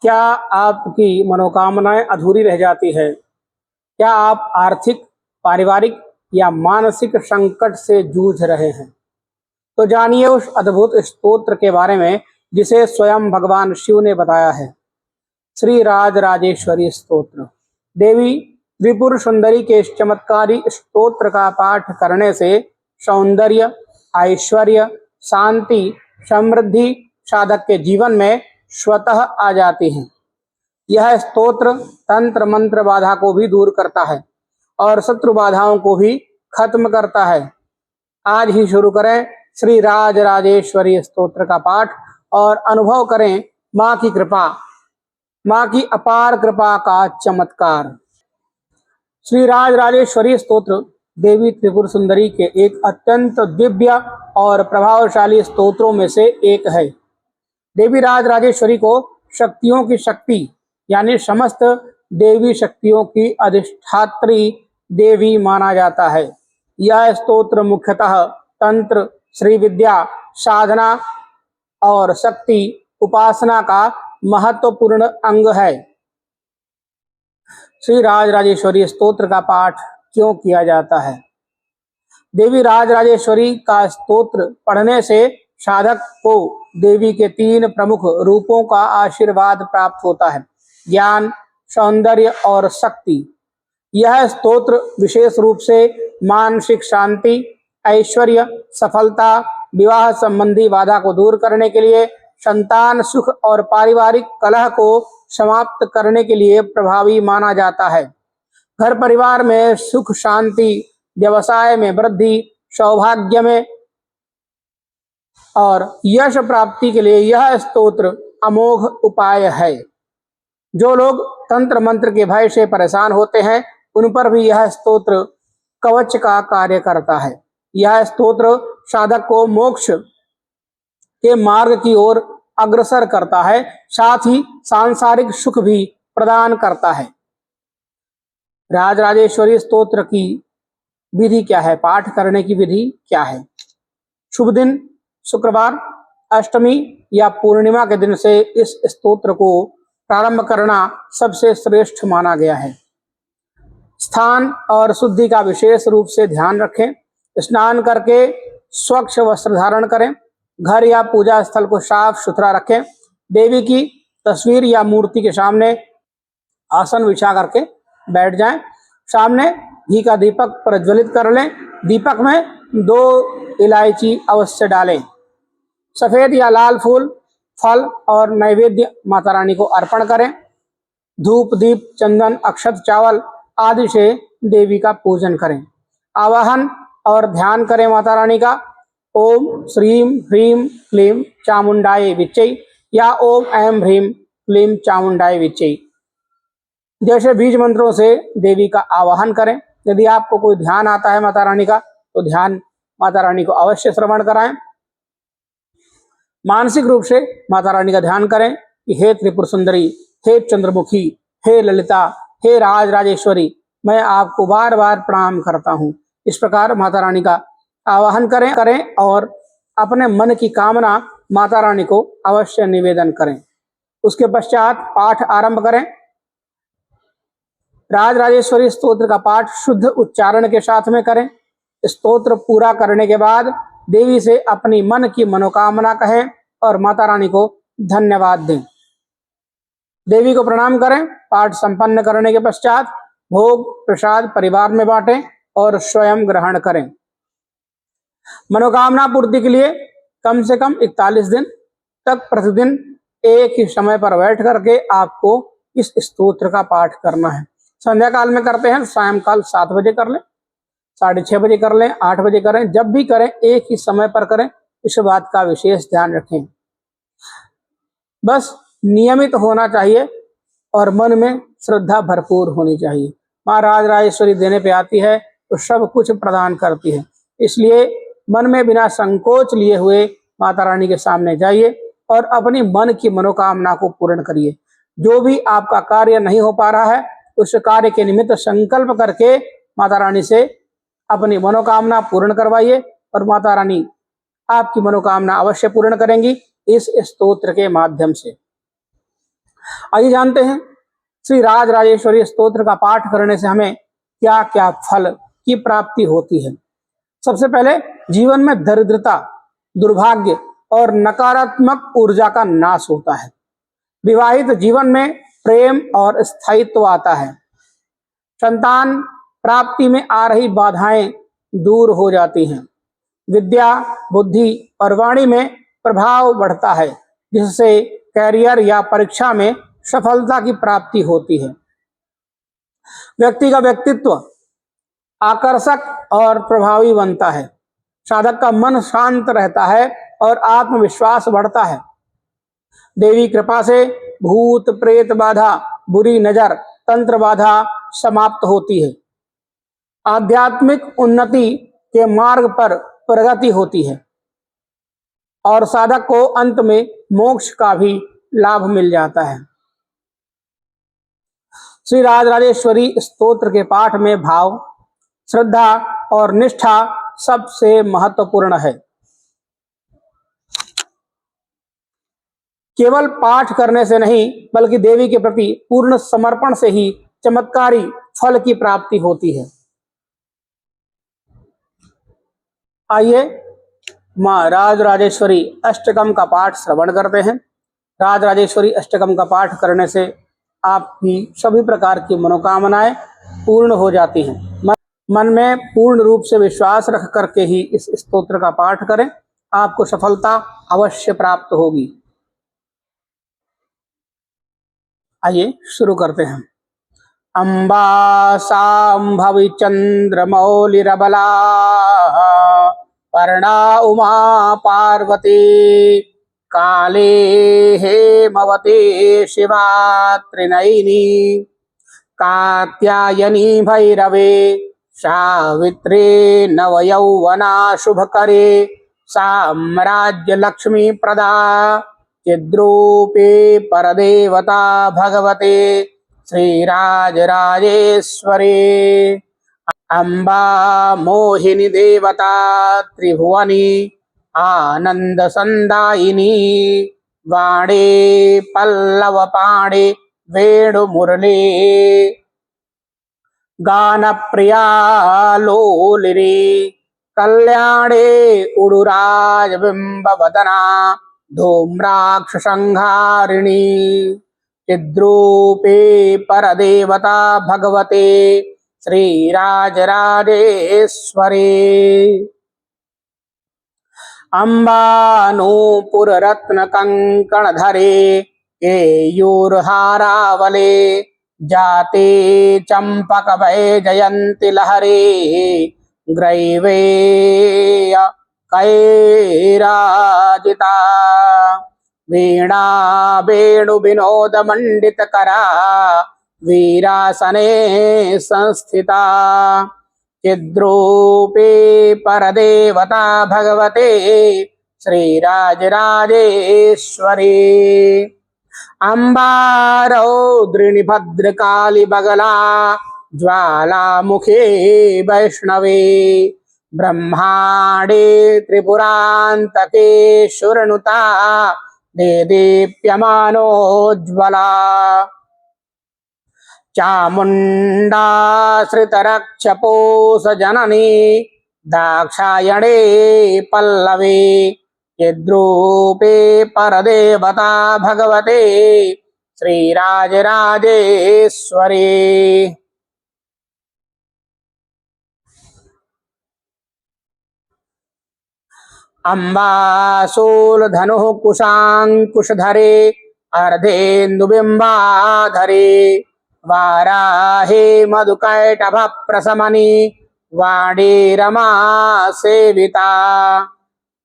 क्या आपकी मनोकामनाएं अधूरी रह जाती है? क्या आप आर्थिक, पारिवारिक या मानसिक संकट से जूझ रहे हैं? तो जानिए उस अद्भुत स्तोत्र के बारे में जिसे स्वयं भगवान शिव ने बताया है। श्री राज राजेश्वरी स्तोत्र। देवी त्रिपुर सुंदरी के इस चमत्कारी स्तोत्र का पाठ करने से सौंदर्य, ऐश्वर्य, शांति, समृद्धि साधक के जीवन में स्वतः आ जाती हैं। यह स्तोत्र तंत्र मंत्र बाधा को भी दूर करता है और शत्रु बाधाओं को भी खत्म करता है। आज ही शुरू करें श्री राज राजेश्वरी स्तोत्र का पाठ और अनुभव करें माँ की कृपा, माँ की अपार कृपा का चमत्कार। श्री राज राजेश्वरी स्तोत्र देवी त्रिपुर सुंदरी के एक अत्यंत दिव्य और प्रभावशाली स्तोत्रों में से एक है। देवी राज राजेश्वरी को शक्तियों की शक्ति यानी समस्त देवी शक्तियों की अधिष्ठात्री देवी माना जाता है। यह स्तोत्र मुख्यतः तंत्र, श्री विद्या, साधना और शक्ति उपासना का महत्वपूर्ण अंग है। श्री राज राजेश्वरी स्तोत्र का पाठ क्यों किया जाता है? देवी राज राजेश्वरी का स्तोत्र पढ़ने से साधक को देवी के 3 प्रमुख रूपों का आशीर्वाद प्राप्त होता है: ज्ञान, सौंदर्य और शक्ति। यह स्तोत्र विशेष रूप से मानसिक शांति, ऐश्वर्य, सफलता, विवाह संबंधी बाधा को दूर करने के लिए, संतान सुख और पारिवारिक कलह को समाप्त करने के लिए प्रभावी माना जाता है। घर परिवार में सुख शांति, व्यवसाय में वृद्धि, सौभाग्य में और यश प्राप्ति के लिए यह स्तोत्र अमोघ उपाय है। जो लोग तंत्र मंत्र के भय से परेशान होते हैं उन पर भी यह स्तोत्र कवच का कार्य करता है। यह स्तोत्र साधक को मोक्ष के मार्ग की ओर अग्रसर करता है, साथ ही सांसारिक सुख भी प्रदान करता है। राज राजेश्वरी स्तोत्र की विधि क्या है? पाठ करने की विधि क्या है? शुभ दिन शुक्रवार, अष्टमी या पूर्णिमा के दिन से इस स्तोत्र को प्रारंभ करना सबसे श्रेष्ठ माना गया है। स्थान और शुद्धि का विशेष रूप से ध्यान रखें। स्नान करके स्वच्छ वस्त्र धारण करें। घर या पूजा स्थल को साफ सुथरा रखें। देवी की तस्वीर या मूर्ति के सामने आसन बिछा करके बैठ जाएं। सामने घी का दीपक प्रज्वलित कर लें। दीपक में 2 इलायची अवश्य डालें। सफेद या लाल फूल, फल और नैवेद्य माता रानी को अर्पण करें। धूप, दीप, चंदन, अक्षत, चावल आदि से देवी का पूजन करें। आवाहन और ध्यान करें माता रानी का। ओम श्रीम ह्रीम क्लीम चामुंडाय विच्चै या ओम ऐं ह्रीम क्लीम चामुंडाय विच्चै जैसे बीज मंत्रों से देवी का आवाहन करें। यदि आपको कोई ध्यान आता है माता रानी का तो ध्यान माता रानी को अवश्य श्रवण कराएं। मानसिक रूप से माता रानी का ध्यान करें कि हे त्रिपुर सुंदरी, हे चंद्रमुखी, हे ललिता, हे राज राजेश्वरी, मैं आपको बार बार प्रणाम करता हूँ। इस प्रकार माता रानी का आवाहन करें और अपने मन की कामना माता रानी को अवश्य निवेदन करें। उसके पश्चात पाठ आरंभ करें। राज राजेश्वरी स्तोत्र का पाठ शुद्ध उच्चारण के साथ में करें। स्तोत्र पूरा करने के बाद देवी से अपनी मन की मनोकामना कहें और माता रानी को धन्यवाद दें। देवी को प्रणाम करें। पाठ संपन्न करने के पश्चात भोग प्रसाद परिवार में बांटें और स्वयं ग्रहण करें। मनोकामना पूर्ति के लिए कम से कम 41 दिन तक प्रतिदिन एक ही समय पर बैठ करके आपको इस स्तोत्र का पाठ करना है। संध्या काल में करते हैं, सायंकाल 7 बजे कर लें, 6:30 बजे कर लें, 8 बजे करें, जब भी करें एक ही समय पर करें। इस बात का विशेष ध्यान रखें। बस नियमित होना चाहिए और मन में श्रद्धा भरपूर होनी चाहिए। माँ राज राजेश्वरी देने पे आती है तो सब कुछ प्रदान करती है। इसलिए मन में बिना संकोच लिए हुए माता रानी के सामने जाइए और अपनी मन की मनोकामना को पूर्ण करिए। जो भी आपका कार्य नहीं हो पा रहा है उस कार्य के निमित्त संकल्प करके माता रानी से अपनी मनोकामना पूर्ण करवाइए और माता रानी आपकी मनोकामना अवश्य पूर्ण करेंगी इस स्तोत्र के माध्यम से। आइए जानते हैं श्री राज राजेश्वरी स्तोत्र का पाठ करने से हमें क्या क्या फल की प्राप्ति होती है। सबसे पहले जीवन में दरिद्रता, दुर्भाग्य और नकारात्मक ऊर्जा का नाश होता है। विवाहित जीवन में प्रेम और स्थायित्व आता है। संतान प्राप्ति में आ रही बाधाएं दूर हो जाती हैं। विद्या, बुद्धि और वाणी में प्रभाव बढ़ता है, जिससे कैरियर या परीक्षा में सफलता की प्राप्ति होती है। व्यक्ति का व्यक्तित्व आकर्षक और प्रभावी बनता है। साधक का मन शांत रहता है और आत्मविश्वास बढ़ता है। देवी कृपा से भूत प्रेत बाधा, बुरी नजर, तंत्र बाधा समाप्त होती है। आध्यात्मिक उन्नति के मार्ग पर प्रगति होती है और साधक को अंत में मोक्ष का भी लाभ मिल जाता है। श्री राजराजेश्वरी स्तोत्र के पाठ में भाव, श्रद्धा और निष्ठा सबसे महत्वपूर्ण है। केवल पाठ करने से नहीं, बल्कि देवी के प्रति पूर्ण समर्पण से ही चमत्कारी फल की प्राप्ति होती है। आइए मां राजराजेश्वरी अष्टकम का पाठ श्रवण करते हैं। राजराजेश्वरी अष्टकम का पाठ करने से आपकी सभी प्रकार की मनोकामनाएं पूर्ण हो जाती हैं। मन में पूर्ण रूप से विश्वास रख करके ही इस स्तोत्र का पाठ करें, आपको सफलता अवश्य प्राप्त होगी। आइए शुरू करते हैं। अम्बा सांभवी चंद्रमौलिरबला पर्णा उमा पार्वती काले हेमवती शिवा त्रिनयनी कात्यायनी भैरवे सावित्री नवयौवना शुभकरे साम्राज्य लक्ष्मी प्रदा चिद्रूपे परदेवता भगवते श्रीराजराजेश्वरी अम्बा मोहिनी देवता त्रिभुवनी आनंद संदायिनी वाणे पल्लव पाणे वेणु मुरली गान प्रिया लोलिनी कल्याणे उडुराज बिंब वदना धूम्राक्ष संहारिणी चिद्रूपे परदेवता भगवते श्रीराजराजेश्वरी अम्बानूपुर रत्न कंकण धरे केयूरहारावले जाते चंपक भय जयंती लहरे ग्रैवेय कैराजिता वीणा वेणु विनोद मंडित करा वीरासने संस्थिता चिद्रूपे परदेवता भगवते श्रीराजराजेश्वरी अम्बा रौद्रिणी भद्रकाली बगला ज्वालामुखे वैष्णवे ब्रह्मांडे त्रिपुरांतके शुरनुता देदीप्यमानोज्ज्वला चामुण्डाश्रितरक्षपोष जननी दाक्षायणे पल्लवे यद्रूपे परदेवता भगवते श्रीराजराजेश्वरी अम्बासूलधनुः कुशाङ्कुशधरे अर्धेन्दुबिम्बाधरे वाराहे मधुकैटभ प्रशमनी वाणी रमा सेविता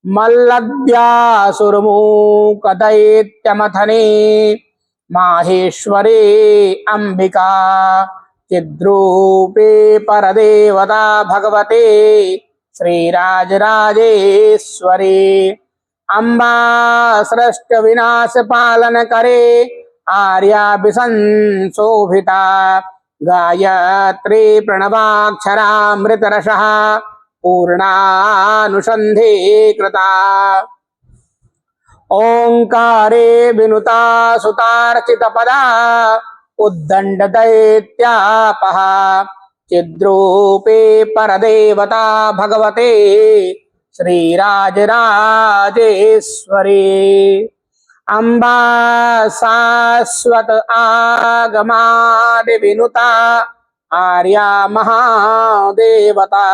मल्लद्यासुरमूकदैत्यमथने माहेश्वरी अंबिका चिद्रूपे परदेवता भगवते श्रीराजराजेश्वरी अम्बा सृष्ट विनाश पालन करे आर्याभिसंशोभिता गायत्री प्रणवाक्षरामृतरसः पूर्णानुसन्धे कृता ओंकारे विनुता सुतार्चित पदा उद्दंड दैत्यापः चिद्रूपे परदेवता भगवते श्रीराजराजेश्वरी अम्बा शाश्वत आगमादि विनुता आर्या महादेवता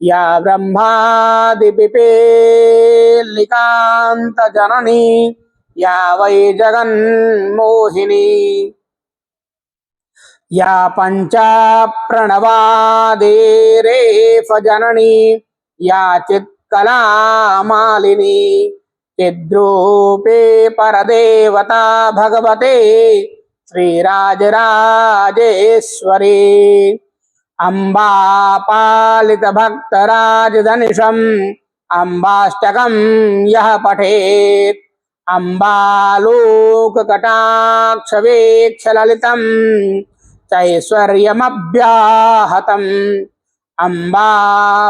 या ब्रह्मादि पिपीलिकांत जननी या वै जगन्मोहिनी या पंचा प्रणवादेरेफ जननी या चित्कला मालिनी चिद्रूपे परदेवता भगवते श्रीराजराजेश्वरी अम्बा पालित भक्तराजधनिषम् अम्बाष्टकं यः पठेत् अम्बालोककटाक्षवेक्षललितं चैश्वर्यमव्याहतम् अम्बा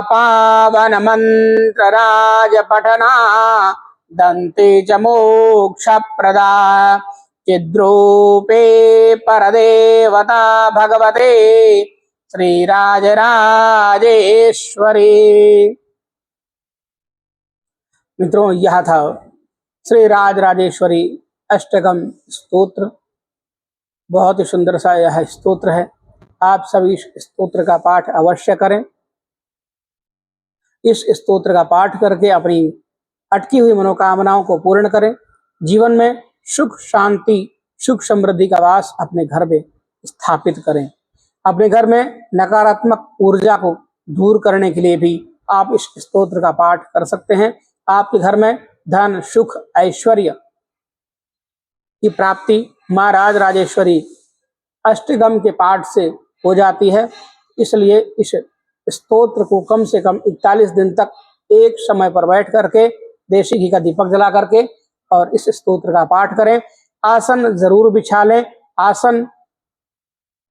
पावनमन्त्रराजपठना दन्ते च मोक्षप्रदा चिद्रूपे परदेवता भगवते श्रीराजराजेश्वरी। मित्रों, यह था श्री राजराजेश्वरी अष्टकम स्तोत्र। बहुत ही सुंदर सा यह स्तोत्र है। आप सभी इस स्तोत्र का पाठ अवश्य करें। इस स्तोत्र का पाठ करके अपनी अटकी हुई मनोकामनाओं को पूर्ण करें। जीवन में सुख शांति सुख समृद्धि का वास अपने घर में स्थापित करें। अपने घर में नकारात्मक ऊर्जा को दूर करने के लिए भी आप इस स्तोत्र का पाठ कर सकते हैं। आपके घर में धन सुख ऐश्वर्य की प्राप्ति माँ राजराजेश्वरी अष्टगम के पाठ से हो जाती है। इसलिए इस स्तोत्र को कम से कम 41 दिन तक एक समय पर बैठ करके देशी घी का दीपक जला करके और इस स्तोत्र का पाठ करें। आसन जरूर बिछा लें। आसन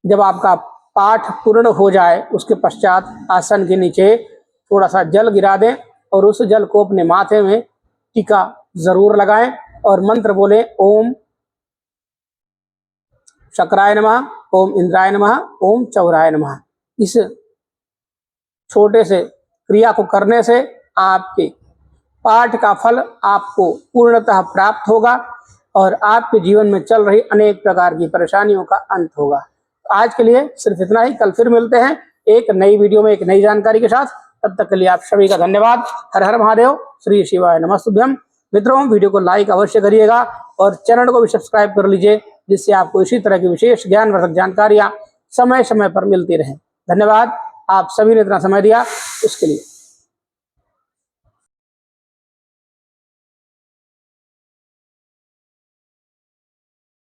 जब आपका पाठ पूर्ण हो जाए उसके पश्चात आसन के नीचे थोड़ा सा जल गिरा दें और उस जल को अपने माथे में टीका जरूर लगाएं और मंत्र बोले ओम शक्राय नमः, ओम इंद्राय नमः, ओम चौराय नमः। इस छोटे से क्रिया को करने से आपके पाठ का फल आपको पूर्णतः प्राप्त होगा और आपके जीवन में चल रही अनेक प्रकार की परेशानियों का अंत होगा। आज के लिए सिर्फ इतना ही। कल फिर मिलते हैं एक नई वीडियो में एक नई जानकारी के साथ। तब तक के लिए आप सभी का धन्यवाद। हर हर महादेव, श्री शिवाय नमस्तुभ्यं। मित्रों, वीडियो को लाइक अवश्य करिएगा और चैनल को भी सब्सक्राइब कर लीजिए, जिससे आपको इसी तरह की विशेष ज्ञानवर्धक जानकारियां समय समय पर मिलती रहें। धन्यवाद, आप सभी ने इतना समय दिया उसके लिए।